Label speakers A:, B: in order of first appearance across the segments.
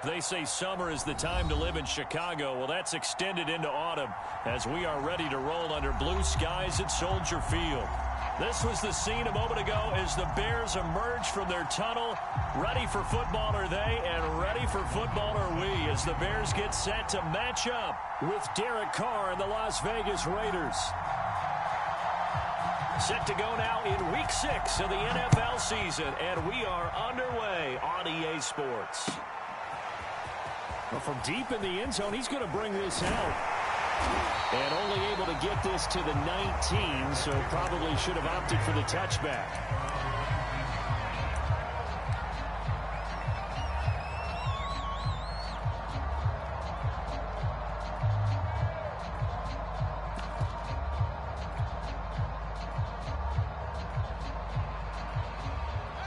A: They say summer is the time to live in Chicago. Well, that's extended into autumn as we are ready to roll under blue skies at Soldier Field. This was the scene a moment ago as the Bears emerged from their tunnel. Ready for football are they, and ready for football are we as the Bears get set to match up with Derek Carr and the Las Vegas Raiders. Set to go now in Week 6 of the NFL season, and we are underway on EA Sports. Well, from deep in the end zone, he's going to bring this out. And only able to get this to the 19, so probably should have opted for the touchback.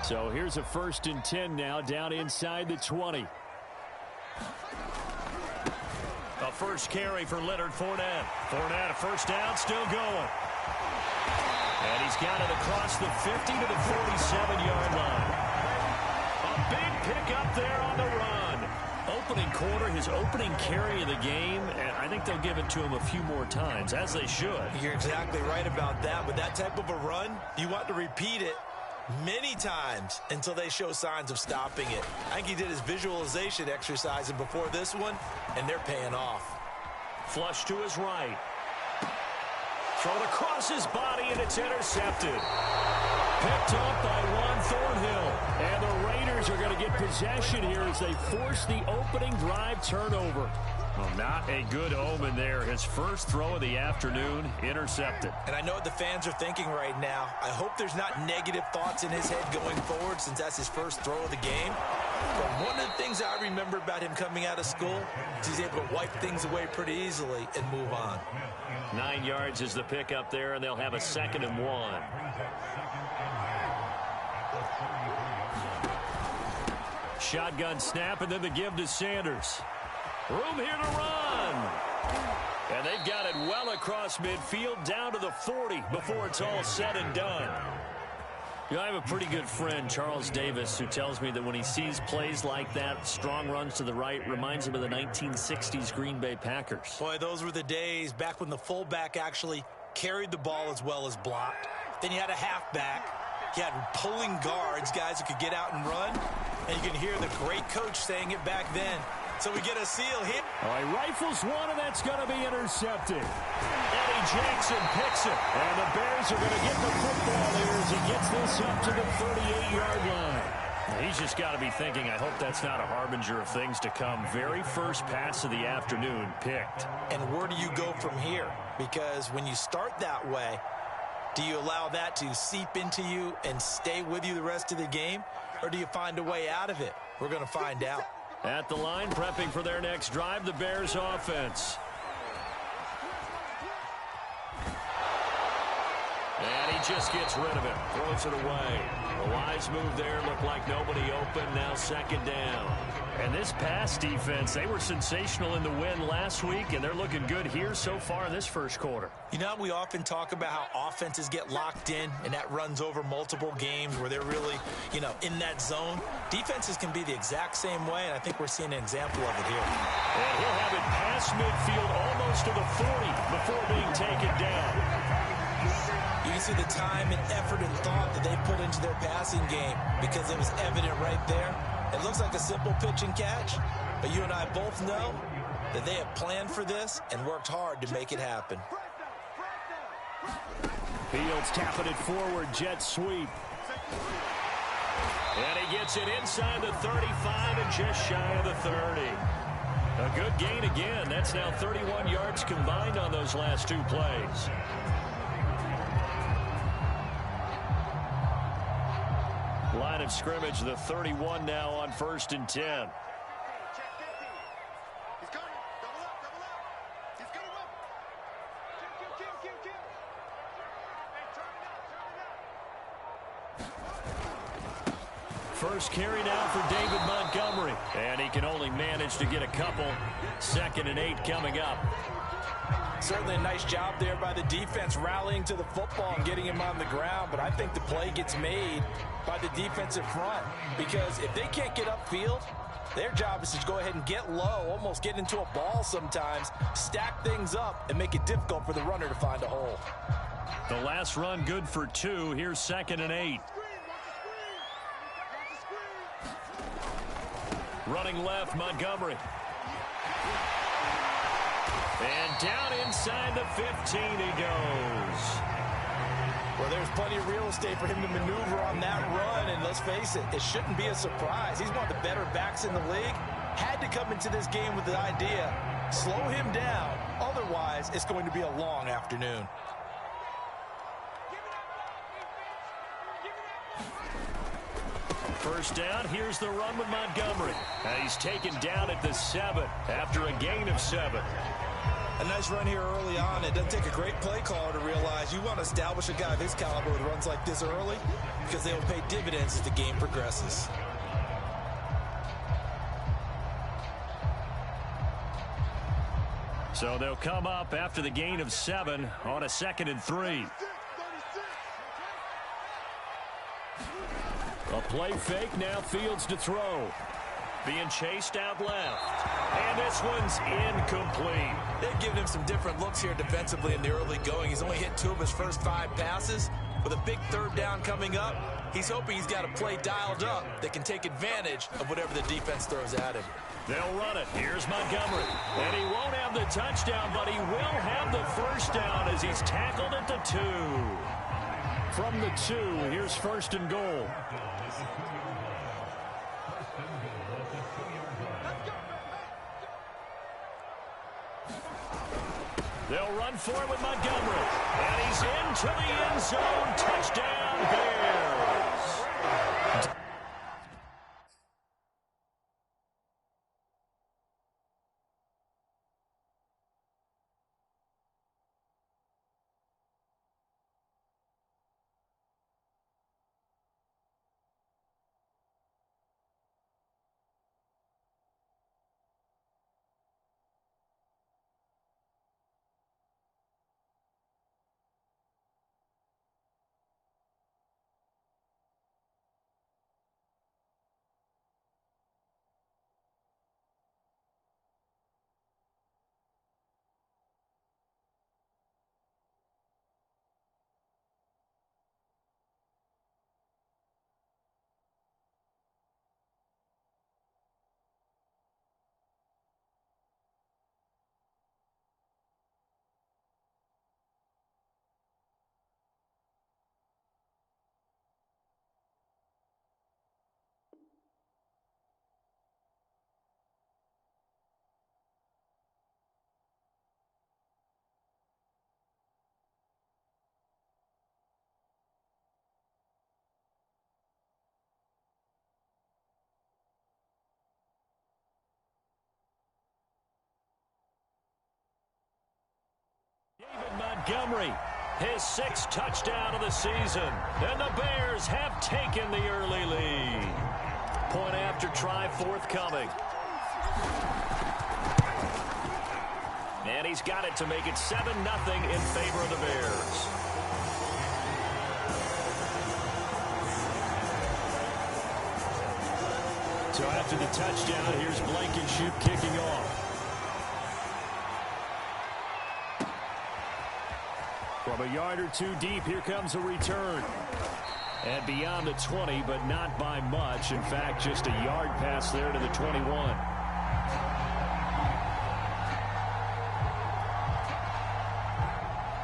A: So here's a 1st and 10 now down inside the 20. A first carry for Leonard Fournette. Fournette, a first down, still going. And he's got it across the 50 to the 47-yard line. A big pick up there on the run. Opening quarter, his opening carry of the game, and I think they'll give it to him a few more times, as they should.
B: You're exactly right about that. With that type of a run, you want to repeat it many times until they show signs of stopping it. I think he did his visualization exercise before this one, and they're paying off.
A: Flush to his right. Thrown across his body, and it's intercepted. Picked up by Juan Thornhill. And the Raiders are going to get possession here as they force the opening drive turnover. Well, not a good omen there. His first throw of the afternoon, intercepted.
B: And I know what the fans are thinking right now. I hope there's not negative thoughts in his head going forward since that's his first throw of the game. But one of the things I remember about him coming out of school is he's able to wipe things away pretty easily and move on.
A: 9 yards is the pick up there, and they'll have a 2nd and 1. Shotgun snap, and then the give to Sanders. Room here to run. And they've got it well across midfield down to the 40 before it's all said and done. You know, I have a pretty good friend, Charles Davis, who tells me that when he sees plays like that, strong runs to the right, reminds him of the 1960s Green Bay Packers.
B: Boy, those were the days back when the fullback actually carried the ball as well as blocked. Then you had a halfback. You had pulling guards, guys who could get out and run. And you can hear the great coach saying it back then. So we get a seal hit.
A: Oh, he rifles one, and that's going to be intercepted. Eddie Jackson picks it. And the Bears are going to get the football here as he gets this up to the 38-yard line. He's just got to be thinking, I hope that's not a harbinger of things to come. Very first pass of the afternoon picked.
B: And where do you go from here? Because when you start that way, do you allow that to seep into you and stay with you the rest of the game? Or do you find a way out of it? We're going to find out.
A: At the line, prepping for their next drive, the Bears offense. And he just gets rid of it, throws it away. The wise move there, looked like nobody open, now 2nd down. And this pass defense, they were sensational in the win last week, and they're looking good here so far in this first quarter.
B: You know, we often talk about how offenses get locked in, and that runs over multiple games where they're really, in that zone. Defenses can be the exact same way, and I think we're seeing an example of it here.
A: And he'll have it past midfield almost to the 40 before being taken down.
B: You can see the time and effort and thought that they put into their passing game because it was evident right there. It looks like a simple pitch and catch, but you and I both know that they have planned for this and worked hard to make it happen.
A: Fields tapping it forward, jet sweep. And he gets it inside the 35 and just shy of the 30. A good gain again. That's now 31 yards combined on those last 2 plays. Line of scrimmage, the 31 now on 1st and 10. First carry now for David Montgomery. And he can only manage to get a couple. 2nd and 8 coming up.
B: Certainly a nice job there by the defense rallying to the football and getting him on the ground. But I think the play gets made by the defensive front. Because if they can't get upfield, Their job is to go ahead and get low, almost get into a ball sometimes, stack things up, and make it difficult for the runner to find a hole.
A: The last run good for 2. Here's 2nd and 8. Running left, Montgomery. And down inside the 15 he goes.
B: Well, there's plenty of real estate for him to maneuver on that run, and let's face it, it shouldn't be a surprise. He's one of the better backs in the league. Had to come into this game with the idea, slow him down. Otherwise, it's going to be a long afternoon.
A: First down, here's the run with Montgomery. He's taken down at the 7 after a gain of 7.
B: A nice run here early on. It doesn't take a great play caller to realize you want to establish a guy of his caliber with runs like this early because they will pay dividends as the game progresses.
A: So they'll come up after the gain of 7 on a 2nd and 3. A play fake, now Fields to throw. Being chased out left. And this one's incomplete.
B: They've given him some different looks here defensively in the early going. He's only hit 2 of his first 5 passes. With a big 3rd down coming up, he's hoping he's got a play dialed up that can take advantage of whatever the defense throws at him.
A: They'll run it. Here's Montgomery. And he won't have the touchdown, but he will have the first down as he's tackled at the 2. From the 2, here's 1st and goal. They'll run for it with Montgomery. And he's into the end zone. Touchdown, Bears. Montgomery, his 6th touchdown of the season. And the Bears have taken the early lead. Point after try forthcoming. And he's got it to make it 7-0 in favor of the Bears. So after the touchdown, here's Blankenship kicking off. From a yard or 2 deep, here comes a return. And beyond the 20, but not by much. In fact, just a yard pass there to the 21.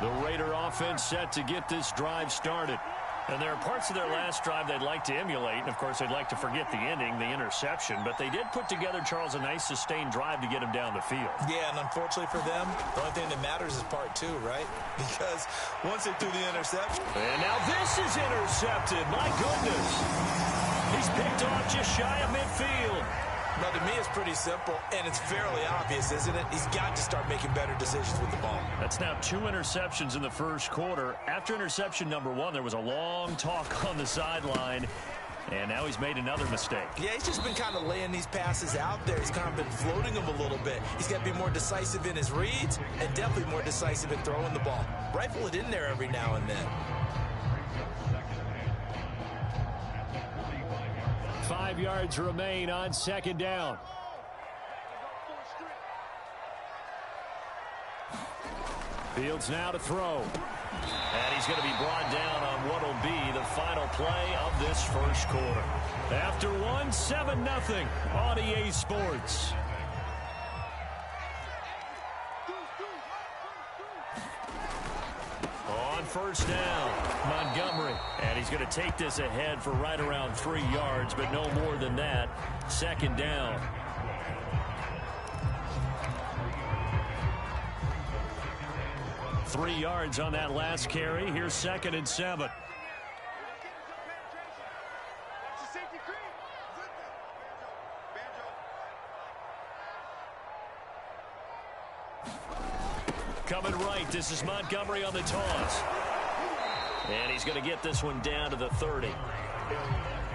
A: The Raider offense set to get this drive started. And there are parts of their last drive they'd like to emulate. And, of course, they'd like to forget the ending, the interception. But they did put together, Charles, a nice sustained drive to get him down the field.
B: Yeah, and unfortunately for them, the only thing that matters is part 2, right? Because once they threw the interception.
A: And now this is intercepted. My goodness. He's picked off just shy of midfield.
B: Now, to me, it's pretty simple, and it's fairly obvious, isn't it? He's got to start making better decisions with the ball.
A: That's now 2 interceptions in the first quarter. After interception number 1, there was a long talk on the sideline, and now he's made another mistake.
B: Yeah, he's just been kind of laying these passes out there. He's kind of been floating them a little bit. He's got to be more decisive in his reads and definitely more decisive in throwing the ball. Rifle it in there every now and then.
A: 5 yards remain on second down. Fields now to throw. And he's going to be brought down on what will be the final play of this first quarter. After one, 7-0 on EA Sports. On first down, Montgomery. And he's going to take this ahead for right around 3 yards, but no more than that. Second down. Three yards on that last carry. Here's 2nd and 7. Coming right, this is Montgomery on the toss. And he's going to get this one down to the 30.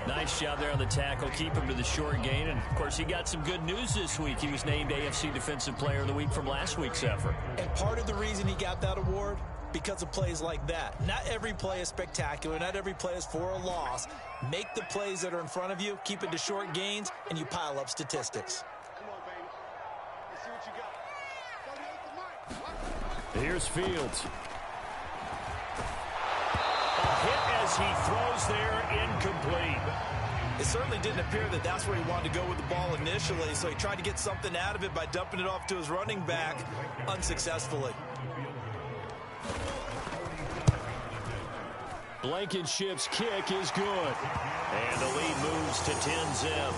A: Nice job there on the tackle. Keep him to the short gain. And, of course, he got some good news this week. He was named AFC Defensive Player of the Week from last week's effort.
B: And part of the reason he got that award, because of plays like that. Not every play is spectacular. Not every play is for a loss. Make the plays that are in front of you, keep it to short gains, and you pile up statistics.
C: Come on, baby. Let's see what you got.
A: Here's Fields. Hit as he throws there, incomplete.
B: It certainly didn't appear that that's where he wanted to go with the ball initially, so he tried to get something out of it by dumping it off to his running back unsuccessfully.
A: Blankenship's kick is good. And the lead moves to 10-0.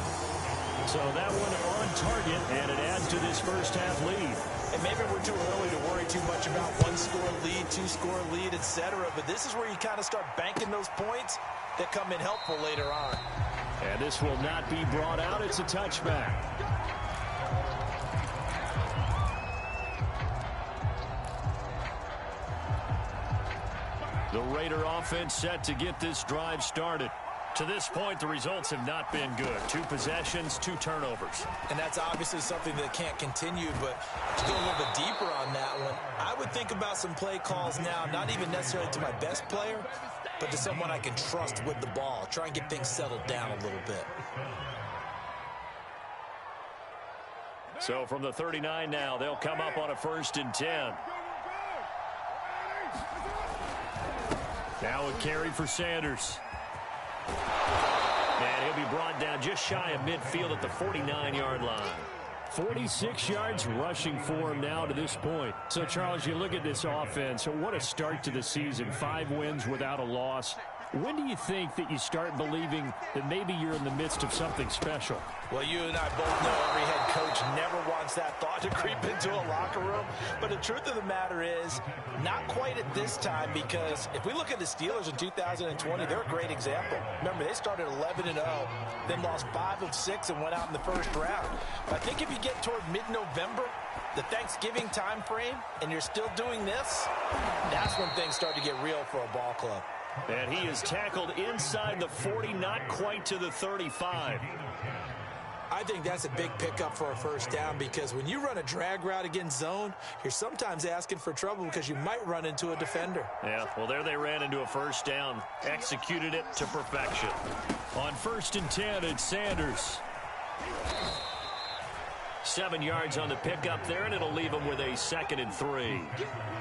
A: So that one on target, and it adds to this first half lead.
B: And maybe we're too early to worry too much about one-score lead, two-score lead, etc. But this is where you kind of start banking those points that come in helpful later on.
A: And this will not be brought out. It's a touchback. The Raider offense set to get this drive started. To this point, the results have not been good. 2 possessions, 2 turnovers.
B: And that's obviously something that can't continue, but to go a little bit deeper on that one, I would think about some play calls now, not even necessarily to my best player, but to someone I can trust with the ball. Try and get things settled down a little bit.
A: So from the 39 now, they'll come up on a 1st and 10. Now a carry for Sanders. And he'll be brought down just shy of midfield at the 49-yard line. 46 yards rushing for him now to this point. So, Charles, you look at this offense, what a start to the season. 5 wins without a loss. When do you think that you start believing that maybe you're in the midst of something special?
B: Well, you and I both know every head coach never wants that thought to creep into a locker room. But the truth of the matter is, not quite at this time, because if we look at the Steelers in 2020, they're a great example. Remember, they started 11-0, then lost 5 of 6 and went out in the first round. But I think if you get toward mid-November, the Thanksgiving time frame, and you're still doing this, that's when things start to get real for a ball club.
A: And he is tackled inside the 40, not quite to the 35.
B: I think that's a big pickup for a first down, because when you run a drag route against zone, you're sometimes asking for trouble because you might run into a defender.
A: Yeah, well, there they ran into a first down. Executed it to perfection. On 1st and 10, it's Sanders. 7 yards on the pickup there, and it'll leave him with a 2nd and 3.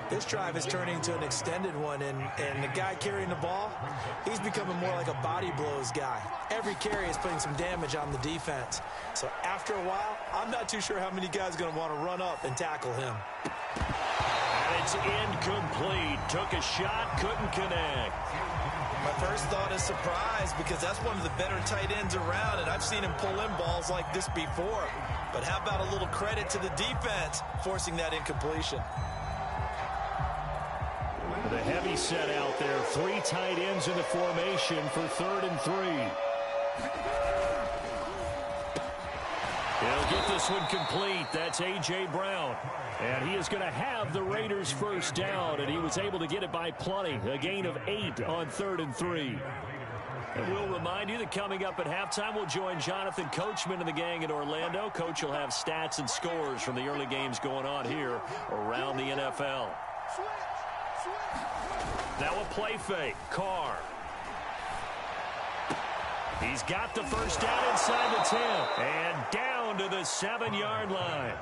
B: This drive is turning into an extended one, and the guy carrying the ball, he's becoming more like a body blows guy. Every carry is putting some damage on the defense. So after a while, I'm not too sure how many guys are going to want to run up and tackle him.
A: And it's incomplete. Took a shot, couldn't connect.
B: My first thought is surprise, because that's one of the better tight ends around, and I've seen him pull in balls like this before. But how about a little credit to the defense forcing that incompletion?
A: The heavy set out there. 3 tight ends in the formation for 3rd and 3. He'll get this one complete. That's A.J. Brown. And he is going to have the Raiders' first down, and he was able to get it by plenty. A gain of 8 on 3rd and 3. And we'll remind you that coming up at halftime, we'll join Jonathan Coachman and the gang in Orlando. Coach will have stats and scores from the early games going on here around the NFL. Now a play fake. Carr. He's got the first down inside the 10 and down to the 7-yard line.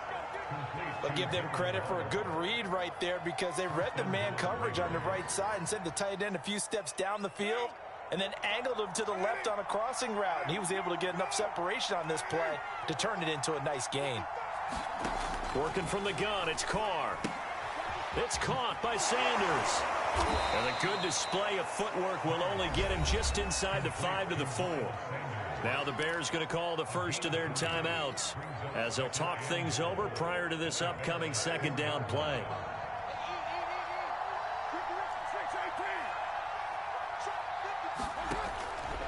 B: I'll give them credit for a good read right there because they read the man coverage on the right side and sent the tight end a few steps down the field and then angled him to the left on a crossing route. And he was able to get enough separation on this play to turn it into a nice gain.
A: Working from the gun, it's Carr. It's caught by Sanders. And a good display of footwork will only get him just inside the 5 to the 4. Now the Bears going to call the first of their timeouts as they'll talk things over prior to this upcoming second down play.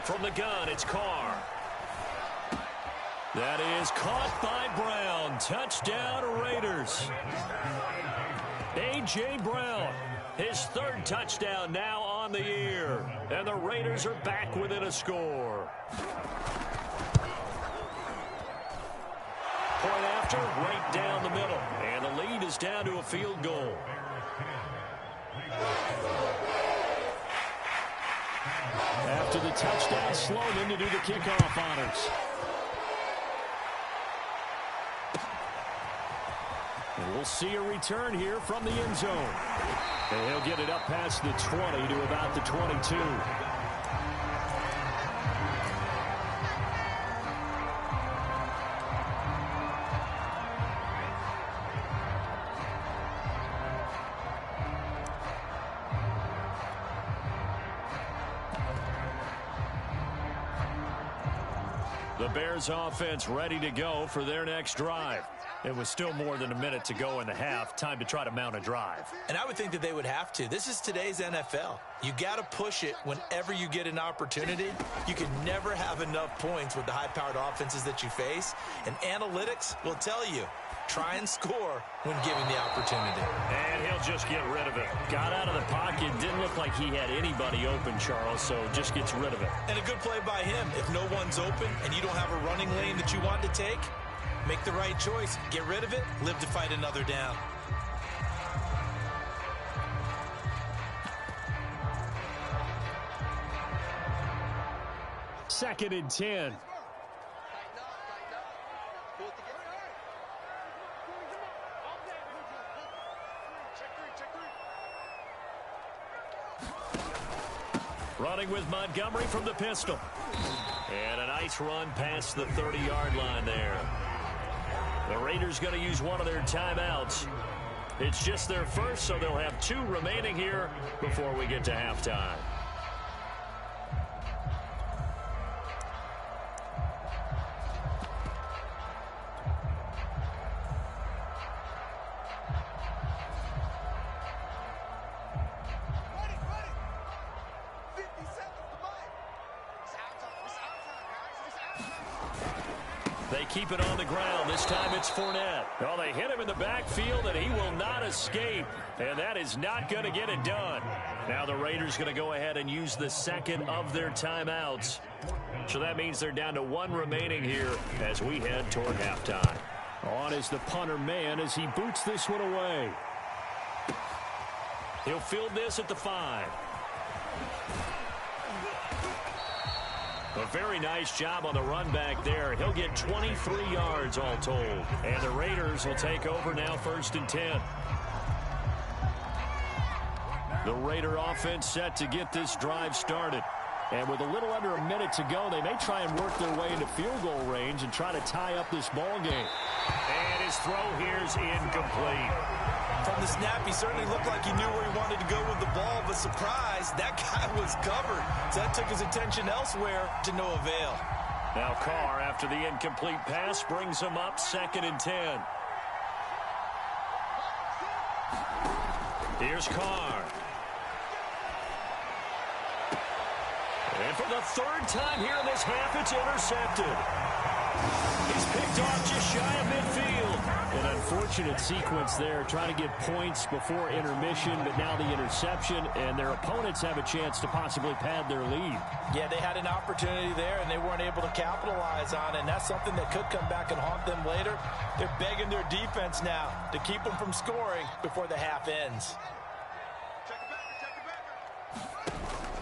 A: From the gun, it's Carr. That is caught by Brown. Touchdown, Raiders. A.J. Brown, his third touchdown now on the year. And the Raiders are back within a score. Point after, right down the middle. And the lead is down to a field goal. After the touchdown, Sloman to do the kickoff honors. And we'll see a return here from the end zone. And he'll get it up past the 20 to about the 22. The Bears offense ready to go for their next drive. It was still more than a minute to go in the half. Time to try to mount a drive.
B: And I would think that they would have to. This is today's NFL. You got to push it whenever you get an opportunity. You can never have enough points with the high-powered offenses that you face. And analytics will tell you, try and score when given the opportunity.
A: And he'll just get rid of it. Got out of the pocket. Didn't look like he had anybody open, Charles, so just gets rid of it.
B: And a good play by him. If no one's open and you don't have a running lane that you want to take, make the right choice. Get rid of it. Live to fight another down.
A: Second and 10. Running with Montgomery from the pistol. And a nice run past the 30-yard line there. The Raiders going to use one of their timeouts. It's just their first, so they'll have 2 remaining here before we get to halftime. They keep it on the ground. This time it's Fournette. Well, they hit him in the backfield, and he will not escape. And that is not going to get it done. Now the Raiders going to go ahead and use the second of their timeouts. So that means they're down to 1 remaining here as we head toward halftime. On is the punter man as he boots this one away. He'll field this at the 5. A very nice job on the run back there. He'll get 23 yards all told. And the Raiders will take over now, 1st and 10. The Raider offense set to get this drive started. And with a little under a minute to go, they may try and work their way into field goal range and try to tie up this ball game. And his throw here is incomplete.
B: From the snap, he certainly looked like he knew where he wanted to go with the ball, but surprise, that guy was covered. So that took his attention elsewhere to no avail.
A: Now Carr, after the incomplete pass, brings him up 2nd and 10. Here's Carr. And for the 3rd time here in this half, it's intercepted. He's picked off just shy of midfield. An unfortunate sequence there, trying to get points before intermission, but now the interception, and their opponents have a chance to possibly pad their lead.
B: Yeah, they had an opportunity there, and they weren't able to capitalize on it, and that's something that could come back and haunt them later. They're begging their defense now to keep them from scoring before the half ends.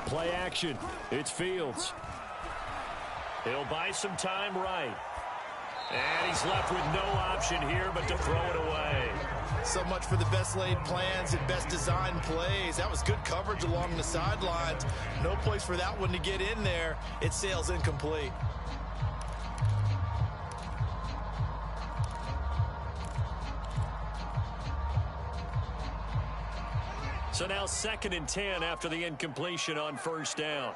A: Play action. It's Fields. He'll buy some time right. And he's left with no option here but to throw it away.
B: So much for the best laid plans and best designed plays. That was good coverage along the sidelines. No place for that one to get in there. It sails incomplete.
A: So now 2nd and 10 after the incompletion on first down.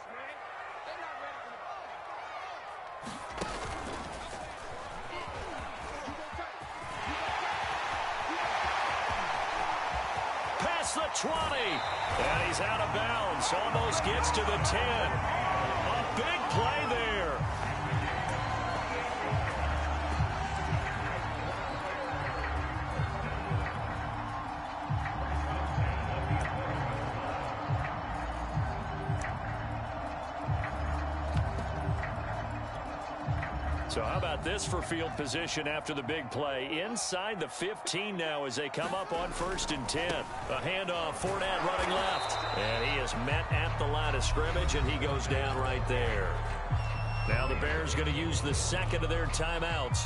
A: Past the 20. And he's out of bounds. Almost gets to the 10. A big play there. So how about this for field position after the big play? Inside the 15 now as they come up on 1st and 10. A handoff, Fournette running left. And he is met at the line of scrimmage, and he goes down right there. Now the Bears going to use the 2nd of their timeouts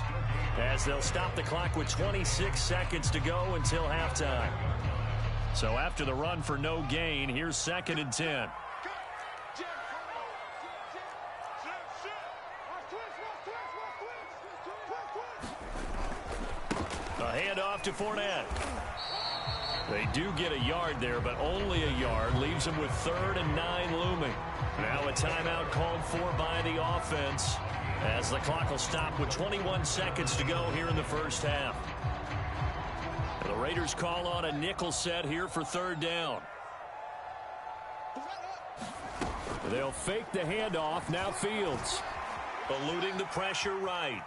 A: as they'll stop the clock with 26 seconds to go until halftime. So after the run for no gain, here's 2nd and 10. A handoff to Fournette. They do get a yard there, but only a yard. Leaves them with 3rd and 9 looming. Now a timeout called for by the offense as the clock will stop with 21 seconds to go here in the first half. And the Raiders call on a nickel set here for 3rd down. They'll fake the handoff. Now Fields eluding the pressure right.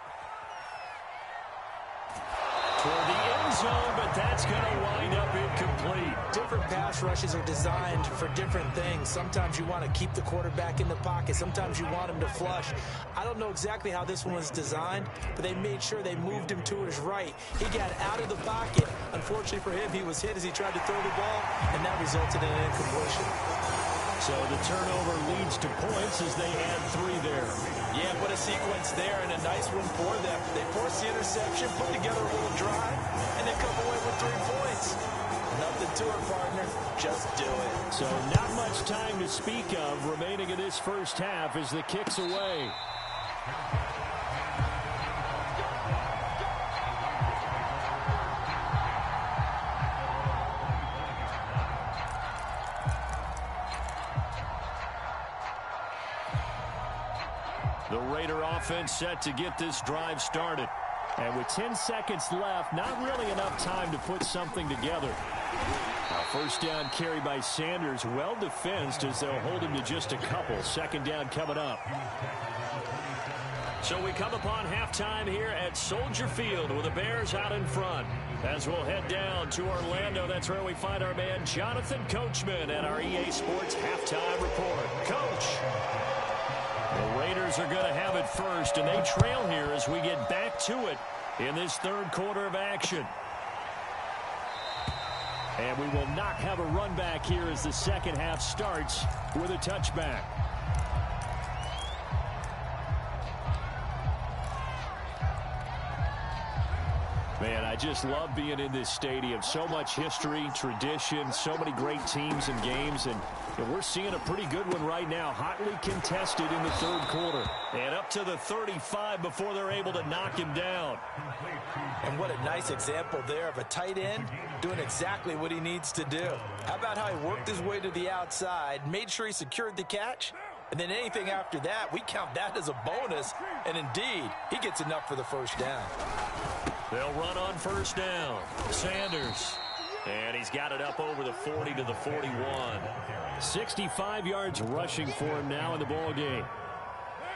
A: Toward the end zone, but that's going to wind up incomplete.
B: Different pass rushes are designed for different things. Sometimes you want to keep the quarterback in the pocket. Sometimes you want him to flush. I don't know exactly how this one was designed, but they made sure they moved him to his right. He got out of the pocket. Unfortunately for him, he was hit as he tried to throw the ball, and that resulted in an incompletion.
A: So the turnover leads to points as they add 3 there.
B: Yeah, what a sequence there, and a nice one for them. They forced the interception, put together a little drive, and then come away with 3 points. Nothing to it, partner. Just do it.
A: So not much time to speak of remaining in this first half as the kick's away. The Raider offense set to get this drive started. And with 10 seconds left, not really enough time to put something together. Now first down carry by Sanders, well defensed as they'll hold him to just a couple. 2nd down coming up. So we come upon halftime here at Soldier Field with the Bears out in front. As we'll head down to Orlando, that's where we find our man Jonathan Coachman at our EA Sports Halftime Report. Coach. The Raiders are going to have it first, and they trail here as we get back to it in this 3rd quarter of action. And we will not have a run back here as the 2nd half starts with a touchback. Man, I just love being in this stadium. So much history, tradition, so many great teams and games, and we're seeing a pretty good one right now, hotly contested in the 3rd quarter. And up to the 35 before they're able to knock him down.
B: And what a nice example there of a tight end doing exactly what he needs to do. How about how he worked his way to the outside, made sure he secured the catch, and then anything after that, we count that as a bonus. And indeed, he gets enough for the first down.
A: They'll run on first down. Sanders. And he's got it up over the 40 to the 41. 65 yards rushing for him now in the ball game.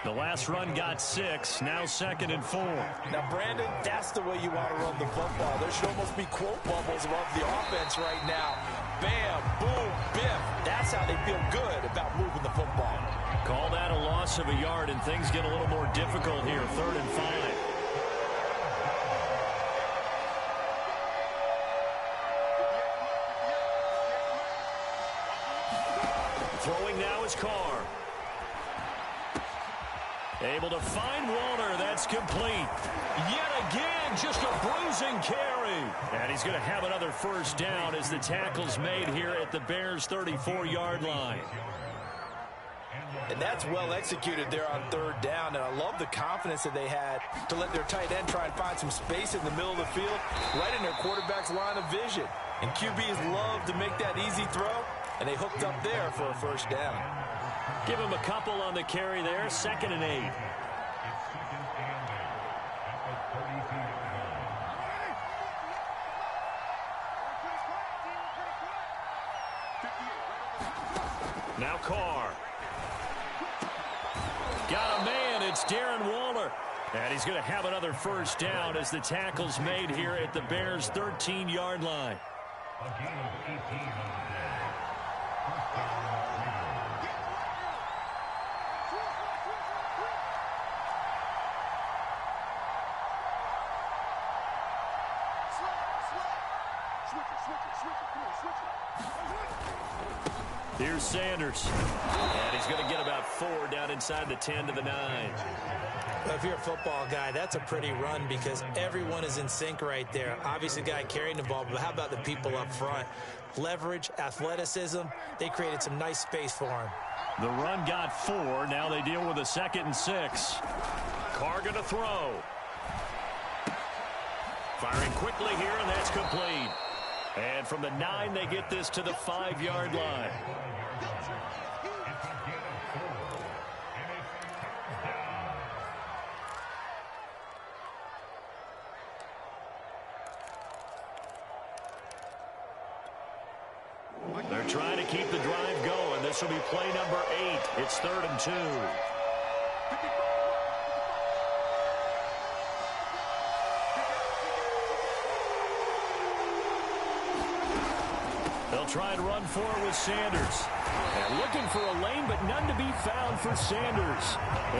A: The last run got 6. Now 2nd and 4.
B: Now, Brandon, that's the way you want to run the football. There should almost be quote bubbles above the offense right now. Bam, boom, biff. That's how they feel good about moving the football.
A: Call that a loss of a yard, and things get a little more difficult here. 3rd and 5. Throwing now is Carr. Able to find Walter. That's complete. Yet again, just a bruising carry. And he's going to have another first down as the tackle's made here at the Bears' 34-yard line.
B: And that's well executed there on third down. And I love the confidence that they had to let their tight end try and find some space in the middle of the field, right in their quarterback's line of vision. And QBs love to make that easy throw, and they hooked up there for a first down.
A: Give him a couple on the carry there, 2nd and 8. Now Carr. Got a man, it's Darren Waller. And he's going to have another first down as the tackle's made here at the Bears' 13-yard line. Here's Sanders. And he's going to get about 4 down inside the 10 to the 9.
B: Well, if you're a football guy, that's a pretty run because everyone is in sync right there. Obviously, the guy carrying the ball, but how about the people up front? Leverage, athleticism, they created some nice space for him.
A: The run got 4. Now they deal with a 2nd and 6. Carr going to throw. Firing quickly here, and that's complete. And from the 9, they get this to the 5-yard line. They're trying to keep the drive going. This will be play number 8. It's 3rd and 2. They'll try and run for it with Sanders. And looking for a lane, but none to be found for Sanders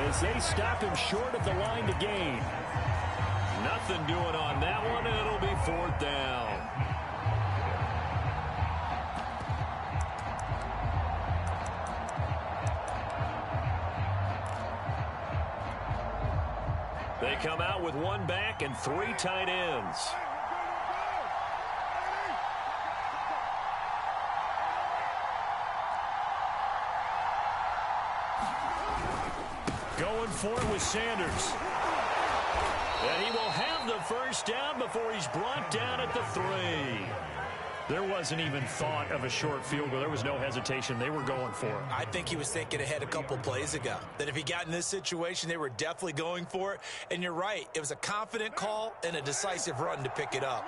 A: as they stop him short of the line to gain. Nothing doing on that one, and it'll be 4th down. They come out with 1 back and 3 tight ends. Going for it with Sanders. And he will have the first down before he's brought down at the 3. There wasn't even thought of a short field goal. There was no hesitation. They were going for it.
B: I think he was thinking ahead a couple plays ago. That if he got in this situation, they were definitely going for it. And you're right. It was a confident call and a decisive run to pick it up.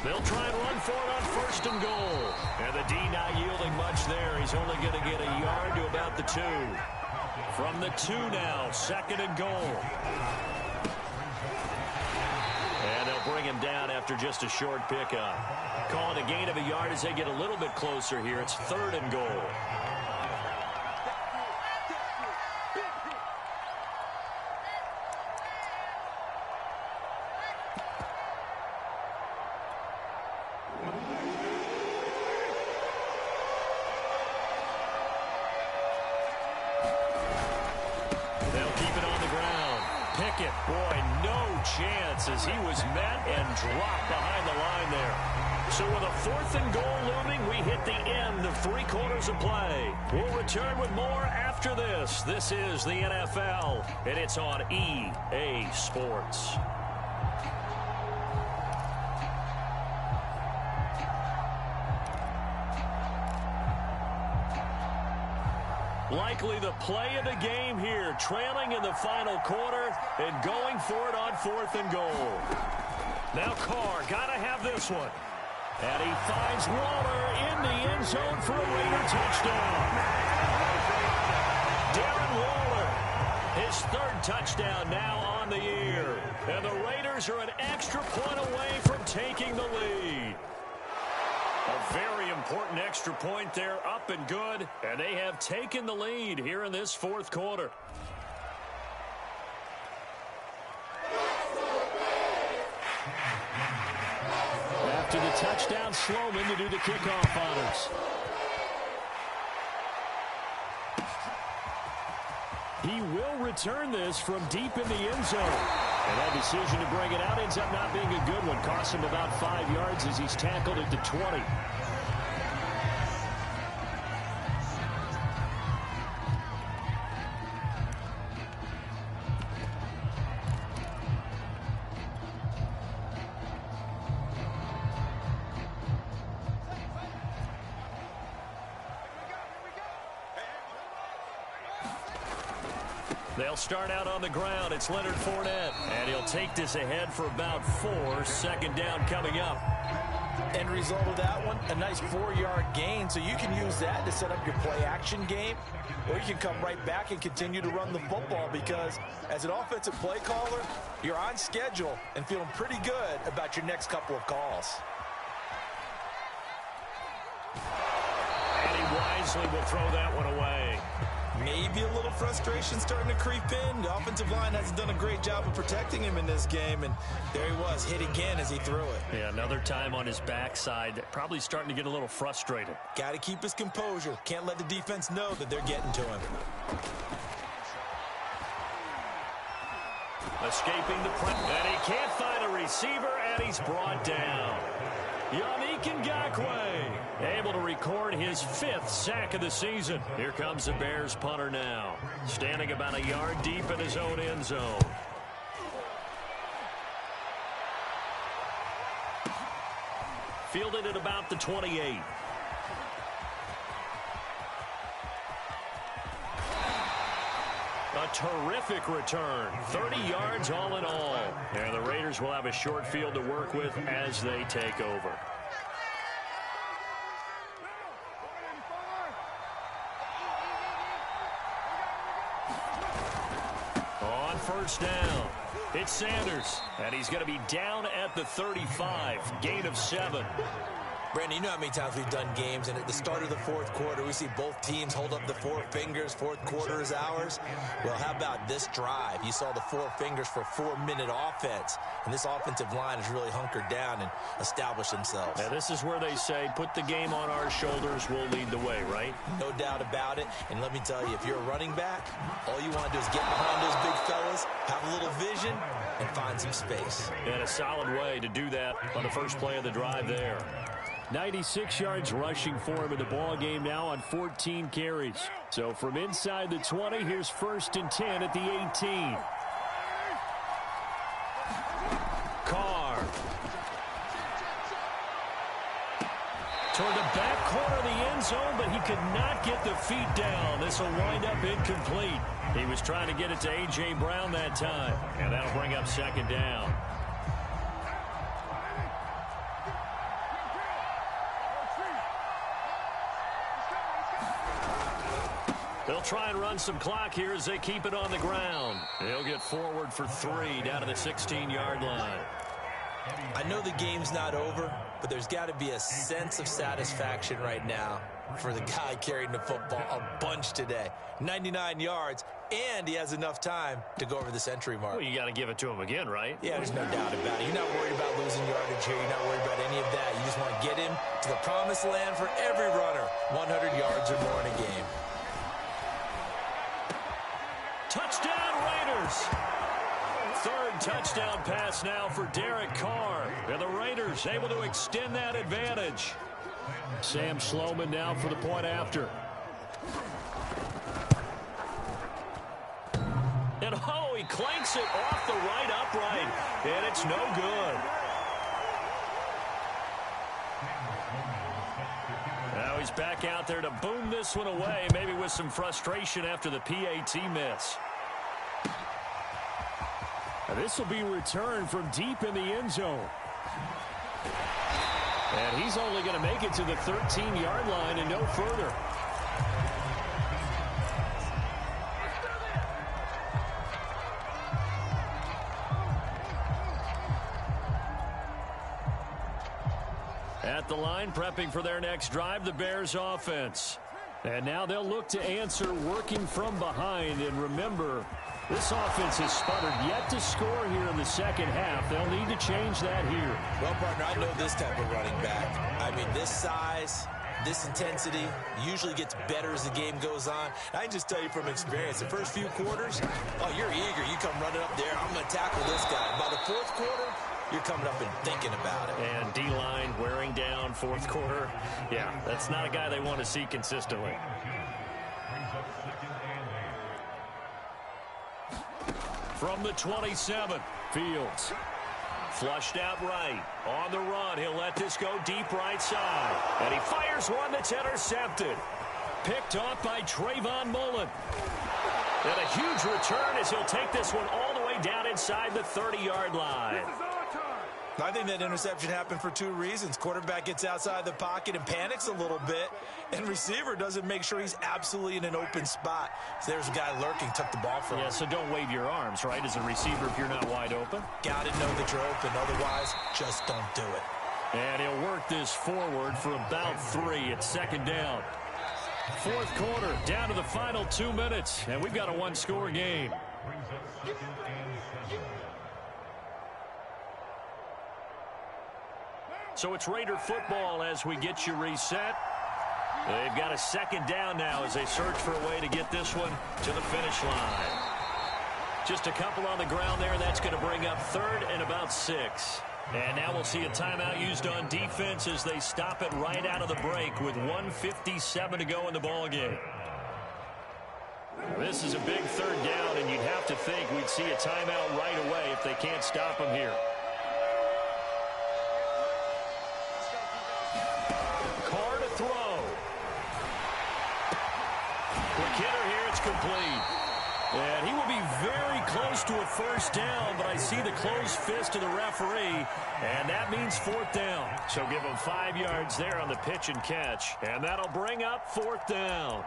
A: They'll try and run for it on 1st and goal. And the D not yielding much there. He's only going to get a yard to about the 2. From the 2 now, 2nd and goal. And they'll bring him down after just a short pickup. Calling a gain of a yard as they get a little bit closer here. It's 3rd and goal. Boy, no chance as he was met and dropped behind the line there. So with a 4th and goal looming, we hit the end of 3 quarters of play. We'll return with more after this. This is the NFL, and it's on EA Sports. Likely the play of the game here, trailing in the final quarter and going for it on 4th and goal. Now Carr, got to have this one. And he finds Waller in the end zone for a Raider touchdown. Darren Waller, his 3rd touchdown now on the year. And the Raiders are an extra point away from taking the lead. A very important extra point there, up and good, and they have taken the lead here in this 4th quarter. After the touchdown, Sloman to do the kickoff honors. He will return this from deep in the end zone. And that decision to bring it out ends up not being a good one. Costs him about 5 yards as he's tackled at the 20. They'll start out on the ground. It's Leonard Fournette. And he'll take this ahead for about 4. Second down coming up.
B: End result of that one, a nice 4-yard gain. So you can use that to set up your play-action game. Or you can come right back and continue to run the football because as an offensive play caller, you're on schedule and feeling pretty good about your next couple of calls.
A: And he wisely will throw that one away.
B: Maybe a little frustration starting to creep in. The offensive line hasn't done a great job of protecting him in this game, and there he was, hit again as he threw it.
A: Yeah, another time on his backside, probably starting to get a little frustrated.
B: Got to keep his composure. Can't let the defense know that they're getting to him.
A: Escaping the press, and he can't find a receiver, and he's brought down. Yannick Ngakoue able to record his 5th sack of the season. Here comes the Bears punter now, standing about a yard deep in his own end zone. Fielded at about the 28. A terrific return. 30 yards all in all. And the Raiders will have a short field to work with as they take over. On first down, it's Sanders. And he's going to be down at the 35. Gain of 7.
B: Brandon, you know how many times we've done games, and at the start of the fourth quarter, we see both teams hold up the 4 fingers, fourth quarter is ours. Well, how about this drive? You saw the 4 fingers for a 4-minute offense, and this offensive line has really hunkered down and established themselves.
A: And this is where they say, put the game on our shoulders, we'll lead the way, right?
B: No doubt about it, and let me tell you, if you're a running back, all you want to do is get behind those big fellas, have a little vision, and find some space.
A: And a solid way to do that on the first play of the drive there. 96 yards rushing for him in the ball game now on 14 carries. So from inside the 20, here's 1st and 10 at the 18. Carr. Toward the back corner of the end zone, but he could not get the feet down. This will wind up incomplete. He was trying to get it to A.J. Brown that time, and that'll bring up 2nd down. They'll try and run some clock here as they keep it on the ground. They'll get forward for 3 down to the 16-yard line.
B: I know the game's not over, but there's got to be a sense of satisfaction right now for the guy carrying the football a bunch today. 99 yards, and he has enough time to go over the century mark.
A: Well, you got to give it to him again, right?
B: Yeah, there's no doubt about it. You're not worried about losing yardage here. You're not worried about any of that. You just want to get him to the promised land for every runner. 100 yards or more in a game.
A: Touchdown, Raiders! 3rd touchdown pass now for Derek Carr. And the Raiders able to extend that advantage. Sam Sloman now for the point after. And oh, he clanks it off the right upright. And it's no good. Now he's back out there to boom this one away, maybe with some frustration after the PAT miss. And this will be returned from deep in the end zone. And he's only going to make it to the 13-yard line and no further. At the line, prepping for their next drive, the Bears offense. And now they'll look to answer working from behind. And remember, this offense has sputtered yet to score here in the second half. They'll need to change that here.
B: Well, partner, I know this type of running back. I mean, this size, This intensity usually gets better as the game goes on. I can just tell you from experience, the first few quarters, oh, you're eager. You come running up there, I'm going to tackle this guy. By the fourth quarter, you're coming up and thinking about it.
A: And D-line wearing down fourth quarter. Yeah, that's not a guy they want to see consistently. From the 27, Fields. Flushed out right. On the run, he'll let this go deep right side. And he fires one that's intercepted. Picked off by Trayvon Mullen. And a huge return as he'll take this one all the way down inside the 30-yard line.
B: I think that interception happened for two reasons. Quarterback gets outside the pocket and panics a little bit, and receiver doesn't make sure he's absolutely in an open spot. So there's a guy lurking, took the ball from him.
A: Yeah, so don't wave your arms, right, as a receiver if you're not wide open.
B: Got to know that you're open. Otherwise, just don't do it.
A: And he'll work this forward for about 3. It's second down. Fourth quarter, down to the final 2 minutes, and we've got a one-score game. So it's Raider football as we get you reset. They've got a second down now as they search for a way to get this one to the finish line. Just a couple on the ground there. That's going to bring up third and about 6. And now we'll see a timeout used on defense as they stop it right out of the break with 1:57 to go in the ball game. This is a big third down, and you'd have to think we'd see a timeout right away if they can't stop him here. Carr to throw. Quick hitter here, it's complete. And he will be very close to a first down, but I see the closed fist of the referee, and that means fourth down. So give him 5 yards there on the pitch and catch, and that'll bring up fourth down.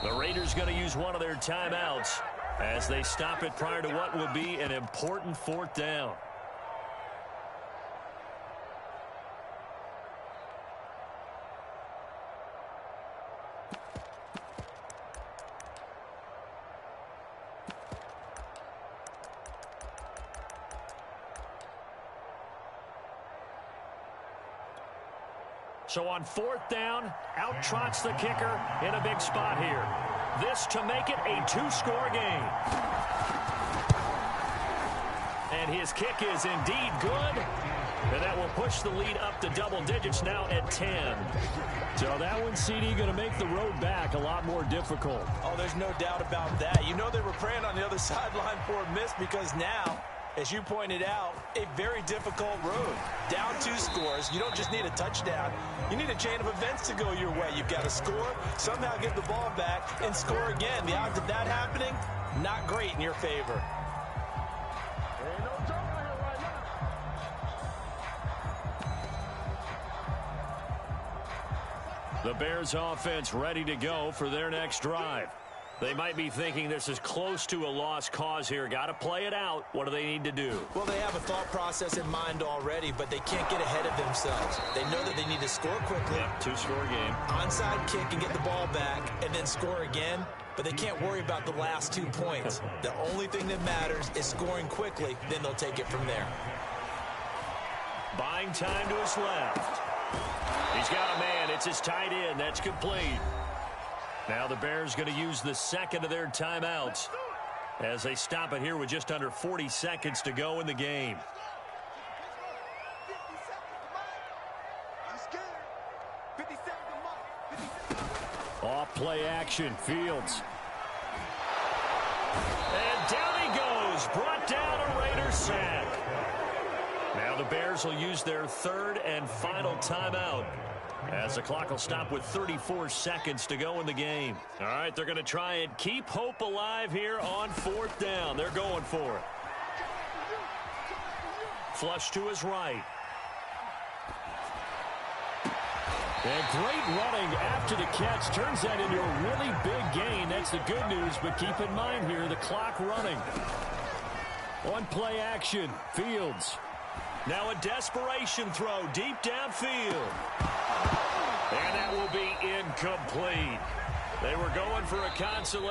A: The Raiders going to use one of their timeouts as they stop it prior to what will be an important fourth down. So on fourth down, out trots the kicker in a big spot here. This to make it a 2-score game. And his kick is indeed good. And that will push the lead up to double digits now at 10. So that one, CD, going to make the road back a lot more difficult.
B: Oh, there's no doubt about that. You know they were praying on the other sideline for a miss because now, as you pointed out, a very difficult road. Down 2 scores. You don't just need a touchdown. You need a chain of events to go your way. You've got to score, somehow get the ball back, and score again. The odds of that happening, not great in your favor.
A: The Bears offense ready to go for their next drive. They might be thinking this is close to a lost cause here. Got to play it out. What do they need to do?
B: Well, they have a thought process in mind already, but they can't get ahead of themselves. They know that they need to score quickly.
A: Yep, 2-score game.
B: Onside kick and get the ball back and then score again, but they can't worry about the last 2 points. The only thing that matters is scoring quickly, then they'll take it from there.
A: Buying time to his left. He's got a man. It's his tight end. That's complete. Now the Bears going to use the second of their timeouts as they stop it here with just under 40 seconds to go in the game. Off play action, Fields. And down he goes, brought down a Raider sack. Now the Bears will use their third and final timeout as the clock will stop with 34 seconds to go in the game. All right, they're going to try and keep hope alive here on fourth down. They're going for it. Flush to his right. And great running after the catch turns that into a really big gain. That's the good news, but keep in mind here, the clock running. On play action, Fields. Now a desperation throw deep downfield. And that will be incomplete. They were going for a consolation.